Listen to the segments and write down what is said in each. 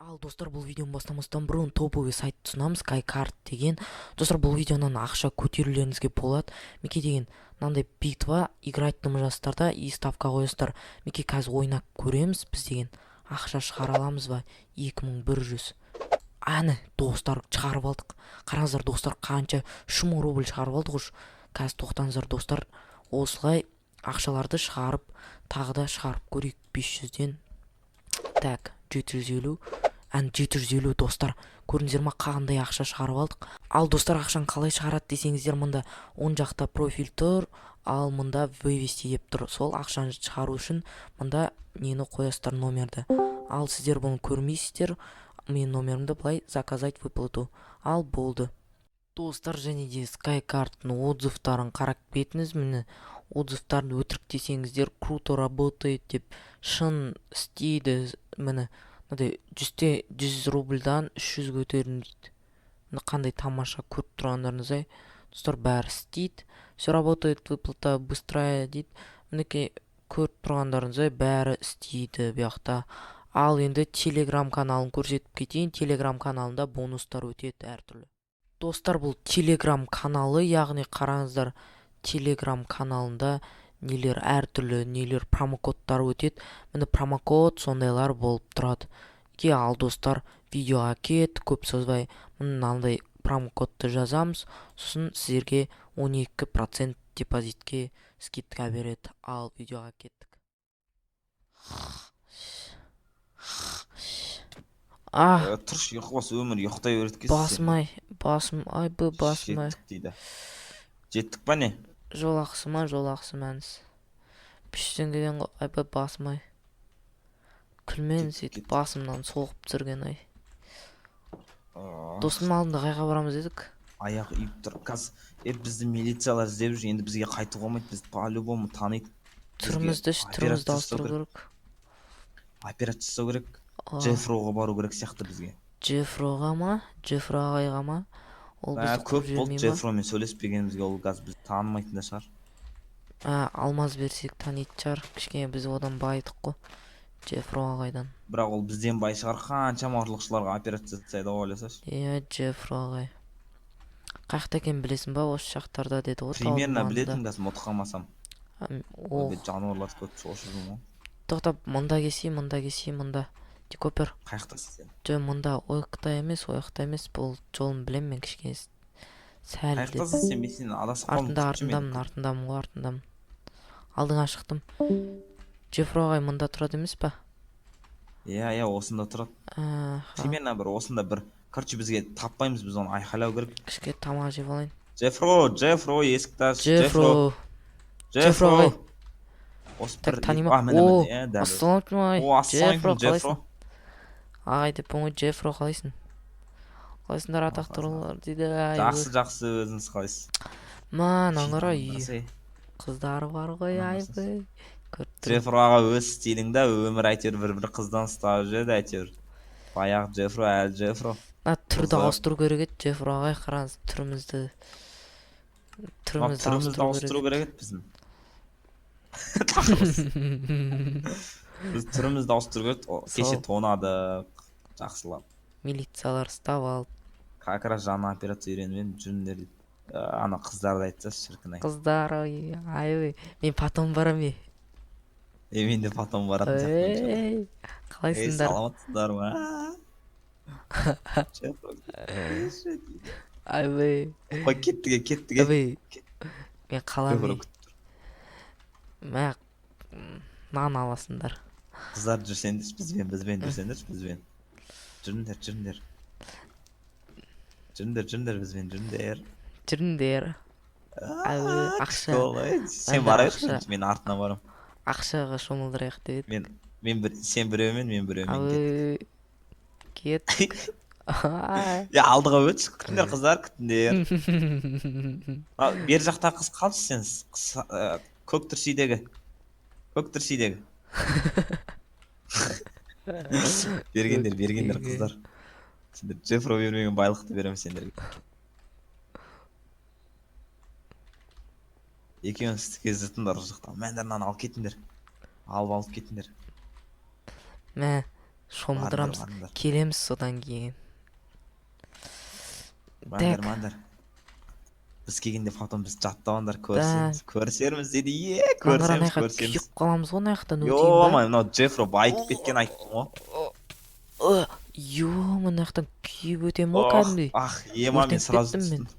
Ал достар, бұл видеоны бастамастан бұрын топовый сайт ұсынамыз, SkyCard деген. Достар, бұл видеодан ақша көтерулеріңізге болады. Меке деген мынандай битва играйтын жастарда и ставка қойсыздар. Меке қазір ойнап көреміз, біз деген ақша шығара аламыз ба? 2100. Аны достар шығарып алдық. Қараңыздар достар, қанша 3000 рубль шығарып алдық уж. Қазір тоқтаңыздар достар. Осылай ақшаларды шығарып, тағы да шығарып көрейік 500-ден. Так, 750. 750 достар. Көрдіңіздер ма, қандай ақша шығарып алдық. Ал достар, ақшаны қалай шығарады десеңіздер, мында оң жақта профиль тұр, ал мында вывести деп тұр. Сол ақшаны шығару үшін мында нені қоясыздар, номерді. Ал сіздер бұны көрмейсіздер. Мен номерімді былай заказать выплату. Ал болды. Достар, және де SkyCard'ның отзывтарын қарап кетіңіз. Міне отзывтарын өтірік десеңіздер, круто работает деп, шын істейді. Міне 100 рубльдан 300 көтерін дейді. Қандай тамаша, көріп тұрғандарыңыз ай. Достар, бәрі істейді. Все работает, выплата быстрая дейді. Мінекей көріп тұрғандарыңыз ай, бәрі істейді бұяқта. Ал енді Telegram каналын көрсетіп кетейін. Telegram каналында бонустар өтеді әртүрлі. Достар, бұл Telegram каналы, яғни қараңыздар, Telegram каналында нелер әртүрлі нелер промокодтар өтеді. Міне промокод сондайлар болып тұрады. Ал достар, видеоға кет, көп созбай мынандай промокодты жазамыз. Сосын сіздерге 12% депозитке скидка береді. Ал видеоға кеттік. Тұрш, ұйқы өмір ұйықтай өреткесіз. Басым, басым. Жеттік па не? Жолақсы мәніз. 500 теңгеден басым. Күлмен сөйтіп басымнан соғып түсірген ай. Достың алдында қайға барамыз едік? Аяқ үйіп тұр. Бізді милициялар іздеп жүр, енді бізге қайтуға болмайды, бізді по-любому таниды. Түрімізді ауыстыру керек. Операция жасау керек. Джеффроға бару керек сияқты бізге. Джеффроға ма? Джеффро ағайға ма? Көп болды Джеффромен сөйлеспегенімізге, ол қазір бізді танымайтын да шығар. Алмаз берсек таниды шығар. Кішкене біз одан байыдық қой. Джеффро ағайдан. Бірақ ол бізден бай шығар, қаншама ұрлықшыларға операция жасайды ғой, ойласашы. Джеффро ағай. Қаяқта екен білесің ба, осы шақтарда деді ғой. Примерно білетін қазір, ұмытып қалмасам. Жануарлар көп шошырдым ғой. Тоқтап, мұнда кесей, мұнда. Декопер. Қаяқтасыз сен? Мұнда ойықта емес, бұл жолын білем мен кішкене. Қаяқтасыз сен, мен сені адасып қалдым. Артындамын. Алдыңа шықтым. Джеффро ағай мұнда тұрады емес па? Иә, осында тұрады. Примерно бір осында бір. Короче, бізге таппаймыз, біз оны айқайлау керек. Кішке тамақ жеп алайын. Джеффро, есікті аш. Джеффро ағай. Так, танимақ. Ассалаумалейкум, Джеффро. Ағай деп бұңы, Джеффро қалайсың? Қалайсыңдар атақты ұрылар дейді. Жақсы, өзіңіз қалайсыз? Маған қарай, қыздары бар ғой, айбай. Джеффро аға өз стиліңді, өмір әйтеуір бір қыздан ұстап жүреді әйтеуір. Баяғы Джеффро, әлі Джеффро. Түрді ауыстыру керек еді, Джеффро ағай, қараңыз, түрімізді ауыстыру керек еді біздің. Біз түрімізді ауыстыру керек, кеше тонадық, жақсылап. Милициялар ұстап алып. Как раз жаңа операция үйреніп жүріндер дейді. Ана қыздарды айтса шіркін ай. Қыздар, ай, мен потом барам е. Мен де потом баратын сияқты. Қалайсыңдар? Саламатсыздар ма? Айбай. Қой, кеттіге. Мен қалам. Мә, нан аласыңдар. Қыздар жүрсендерші, бізбен жүрсендерші, бізбен. Жүріңдер. Жүріңдер. Ақша. Сен барайықшы, мен артына барам. Ақшаға шомылдырайық деп еді. Сен біреумен, мен біреумен кет. Алдыға өтші, күтіңдер қыздар, күтіңдер. Бер жақта қыз қалшы сен, көк түршидегі. Бергендер қыздар. Сендер Джеффро бермеген байлықты берем сендерге. Екеуіңіз кездетіңдер жақтан. Мәндерінен алып кетіңдер. Алып кетіңдер. Мә, шомылдырамыз, барыңдар. келеміз содан кейін. Мандар, Так. мандар. Біз келгенде потом біз жаттавандар Да. көрісерміз деді. Мындар Көрісеміз, анаяққа көрісеміз. күйіп қаламыз ғой, анаяқтан Йо, өтейін ба? мынау Джеффро байып кеткен айттым ғой. Мынаяқтан күйіп өтем ғой кәдімгідей. Ема мен Өртеніп сразу кеттім мен. түстім.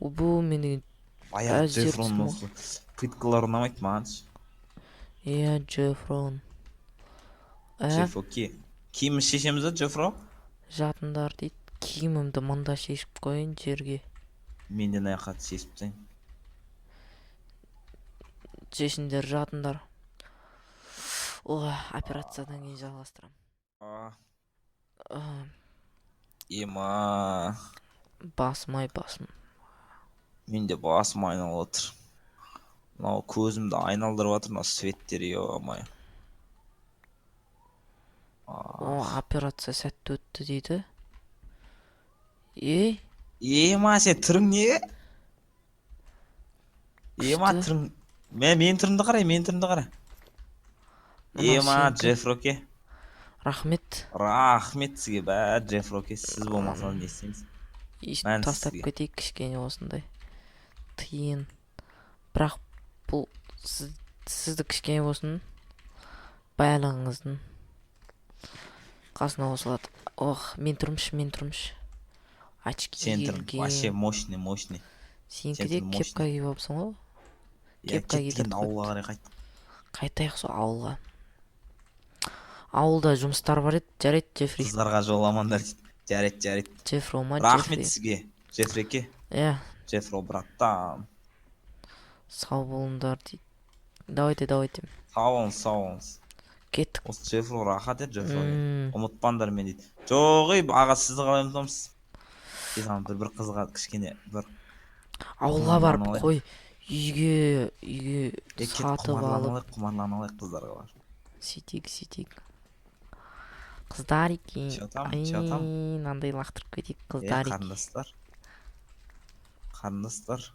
Бұл мен деген Баяғы Әз жер Джеффроның түсім осы пыткалары ұнамайды маған. Джефрон. Джеффро киіміміз шешеміз ба, Джеффро? Жатындар дейді. Киімімді мында шешіп қойын жерге. Мен де аяққа шешіп тастайын. Шешіндер, жатындар. Операциядан кейін жалғастырам. Ема. Басым. Мен де басым айналып отыр. Мынау көзімді айналдырып отыр, мынау светтер, ё-май. Операция сәтті өтті дейді. Ема, сен түрің не? Ема, түрің... Мен түрімді қара. Ема, Джеффро ке. Рахмет. Рахмет сізге, Джеффро ке. Сіз болмасаңыз не істейміз? Иісті тастап кетейік кішкене осындай. Тиын. Бірақ бұл сізді кішкене болсын. Байлығыңыздың қасына қосылады. Мен тұрмыш. Очки киген. Вообще мощный. Сенікі де кепка киіп алыпсың ғой? Кепка киіп ауылға қарай қайтайық сол ауылға. Ауылда жұмыстар бар еді, жарайды, Джеффри. Қыздарға жоламандар дейді. Жарайды. Джеффро ма, рахмет сізге, Джеффри ке. Джеффро, браттан. Сау болыңдар дейді. Давайте. Сау болыңыз. Кеттік. Осы Джеффро рахат еді, Джеффро. Ұмытпаңдар мен дейді. Жоқ, аға сізді қалай ұмытамыз? бір қызға кішкене бір ауылға барып қой, үйге сатып алып құмарланып қыздарға бар. Сөйтейік. Қыздар екен. Мынандай лақтырып кетейік, қыздар екен. Қарындастар.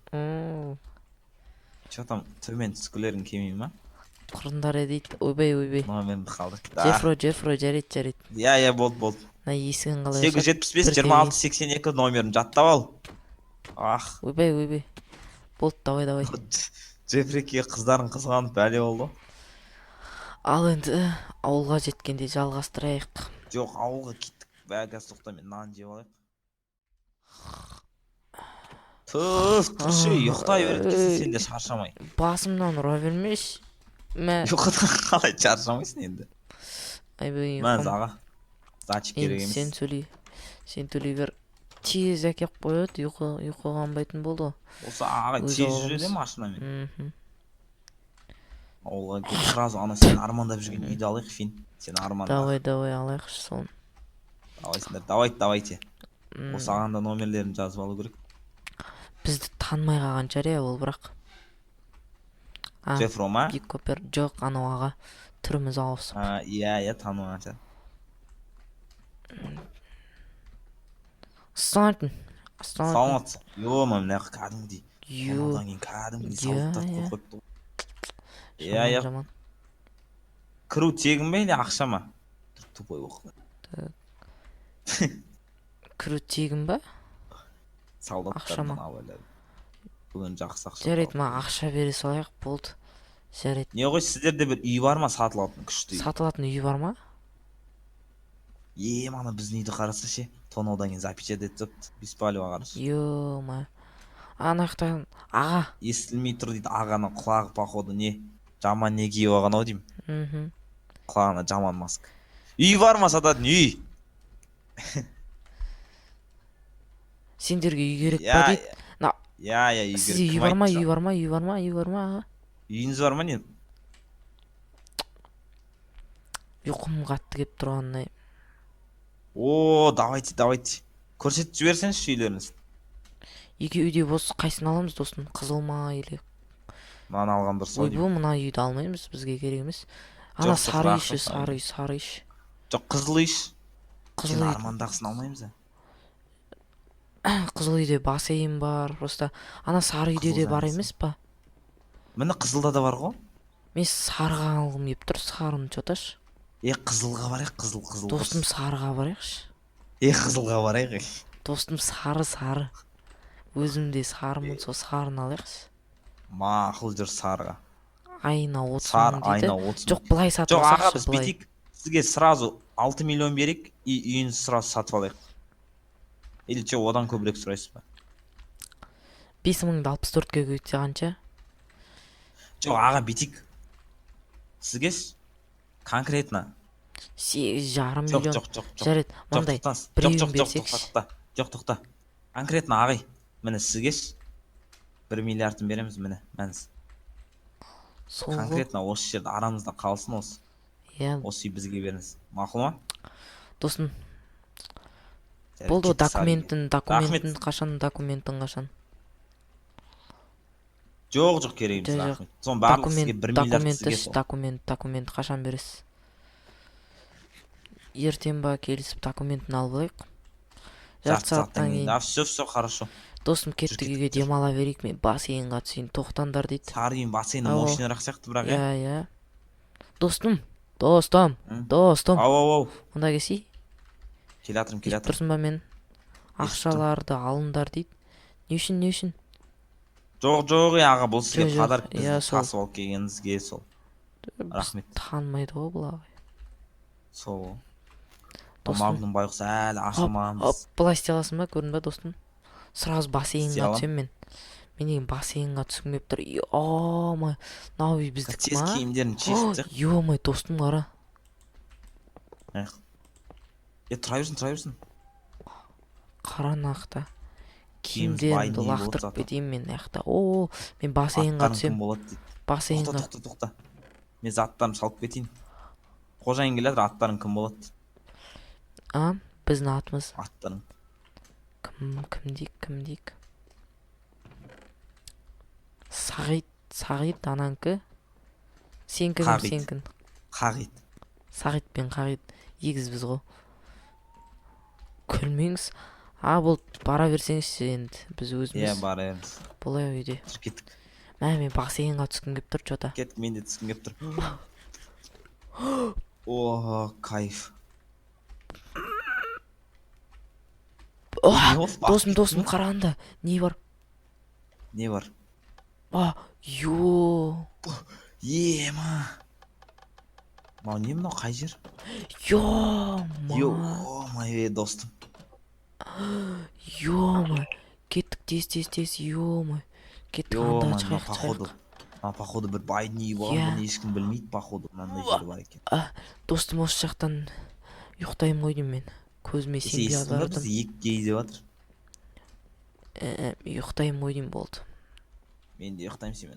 Че там, төмен түскілерің келмей ма? Құрындар дейді, ойбай. Мен қалдық. Джеффро, жарайды. Болды. Есігін қалай 875-26-82 номерін жаттап ал. Ойбай. Болды, давай. Джеффрике қыздарын қызғанып бәле болды. Ал енді ауылға жеткенде жалғастырайық. Жоқ, ауылға кеттік. Бәгаз тоқта мен нан жеп алайық. Тұршы, ұйықтай өреткесін сен де шаршамай. Басымнан ұра бермеш. Ұйықта қалай шаршамайсың енді? Мәз аға. Зачек керек емес. Сен төлей бер. Тез әкеп қойып, ұйқы қанбайтын болды. Осы аға тез жүреді машинамен. Ауылға кеп сразу ана сен армандап жүрген үйді алайық, Фин. Сен армандап. Давай, алайықшы соны. Давайте. Осы ағанда номерлерін жазып алу керек. Бізді танымай қалған жария ол бірақ. Джеффро ма? Жоқ, анау аға түріміз ауысып. Танымаған шығар. Саламатсың. Мына кәдімгідей. Одан кейін кәдімгідей салаттарды қойыпты. Кіру тегін бе, не ақша ма? Тупой оқы. Кіру тегін ба? Солдаттардан авайлады. Бүгін жақсы ақша. Жарайды, ма ақша бере салайық, болды. Жарайды. Не ғой, сіздерде бір үй бар ма, сатылатын күшті үй? Сатылатын үй бар ма? Мана біздің үйді қараса ше, тонаудан кейін запечат етіп, беспалева қарашы. Ма. Анақтан, аға. Естілмей тұр дейді, ағаның құлағы походу не? Жаман не киіп алған ау деймін. Құлағына жаман маска. Үй бар ма сататын үй? Сендерге үй керек па дейді? Үй керек. Сізде үй бар ма? Үйіңіз бар ма не? Ұйқым қатты кеп тұрғаннай. Давайте. Көрсетіп жіберсеңізші үйлеріңіз. Екі үйде болса қайсын аламыз достым? Қызыл ма или? Мынаны алған дұрыс ау деймін. Мына үйді алмаймыз, бізге керек емес. Ана сары үй. Жоқ, қызыл үй. Сен армандағысын алмаймыз ә? Қызыл үйде басейн бар, просто ана сары үйде де бар емес па? Міне қызылда да бар ғой. Мен сарыға алғым кеп тұр, сарыны чоташ. Қызылға барайық, қызыл. Достым, сарыға барайықшы. Қызылға барайық. Достым, сары. Өзімде сарымын, сол сарыны алайықшы. Мақұл жүр сарыға. Айына 30 Сары мың дейді. айына 30 мың. Жоқ, былай сатып Жоқ, аға, алсақшы, біз былай. бүйтейік. Сізге сразу 6 миллион берейік, үйін сразу сатып алайық. Или че, одан көбірек сұрайсыз ба? 5 мыңды 64-ге көйтсе қанша? Жоқ, аға, бүйтейік. Сізге конкретно 8,5 жоқ, миллион. жоқ. Жарайды, мындай біреуін берсекші. Тоқта. Конкретно ағай, міне сізге 1 миллиардын береміз, міне, мәніз. Сол ғой. Конкретно осы жерде арамызда қалсын осы. Иә, Осы үй бізге беріңіз. Мақұл ма? досым, Жарайды, болды кеттік сарыға. документін қашан? Жоқ, керек емес, Жоқ. рахмет. Соның барлығы сізге 1 миллиард сізге сол. Документ қашан бересіз? Ертең ба келісіп документін алып алайық. Жарты сағаттан кейін. Все, хорошо. Досым, кеттік үйге демала берейік, мен бассейнға түсейін, тоқтаңдар дейді. Сары үйін бассейні Ау. мощныйрақ сияқты бірақ, Иә. Достым. Ау. Мұнда келсей. Келатырым. Тұрсын ба мен? Ақшаларды алыңдар дейді. Не үшін? Жоқ, аға, бұл сізге Жоқ, подарок иә, бізді сол. тасып алып келгеніңізге сол. Рахмет. Танымайды ғой бұл ағай. Сол. Достым. Магнум байғұс әлі ашылмамыз. Былай істей аласың ба, көрдің ба, достым? Сразу бассейнға Істей алам. түсем мен. Мен деген бассейнға түскім келіп тұр. Ё-май, мынау үй біздікі Тез ма? киімдерін чешіп Ё-май, достым, қара. Тұра берсін. Қара нақта. Киіміміз Киімдерімді бай не болып лақтырып жатыр. кетейін мен яқта. Мен бассейнға Аттарың түсем. кім болады дейді. Бассейнға. Тоқта. Мен заттарымды салып кетейін. Қожайын келатыр, аттарың кім болады дейді. Біздің атымыз. Аттарың. Кім дейік? Сағит ананкі. Сенкі кім Қағит. сенкін? Қағит. Сағит пен Қағит егіз біз ғой. Күлмеңіз. Бұл бара берсеңізші енді. Біз өзіміз. Бара беріңіз. Болай үйде. Кеттік. Мен бассейнға түскім келіп тұр, жота. Кеттік, мен де түскім келіп тұр. О, кайф. Досым, қарағанда. Не бар? Йо. Ема. Не мынау қай жер? Йо-май, достым. Йо-май. Кеттік тез, йо-май. Кеттік анда чайық. Походу бір байдың үйі болған, бұны ешкім білмейді, походу мынандай жер бар екен. Достым, осы жақтан ұйықтаймын ғой деймін мен. Көзіме сенбей аудардым. Біз екі кей деп жатыр. Ұйықтаймын ғой деймін, болды. Мен де ұйықтаймын, сен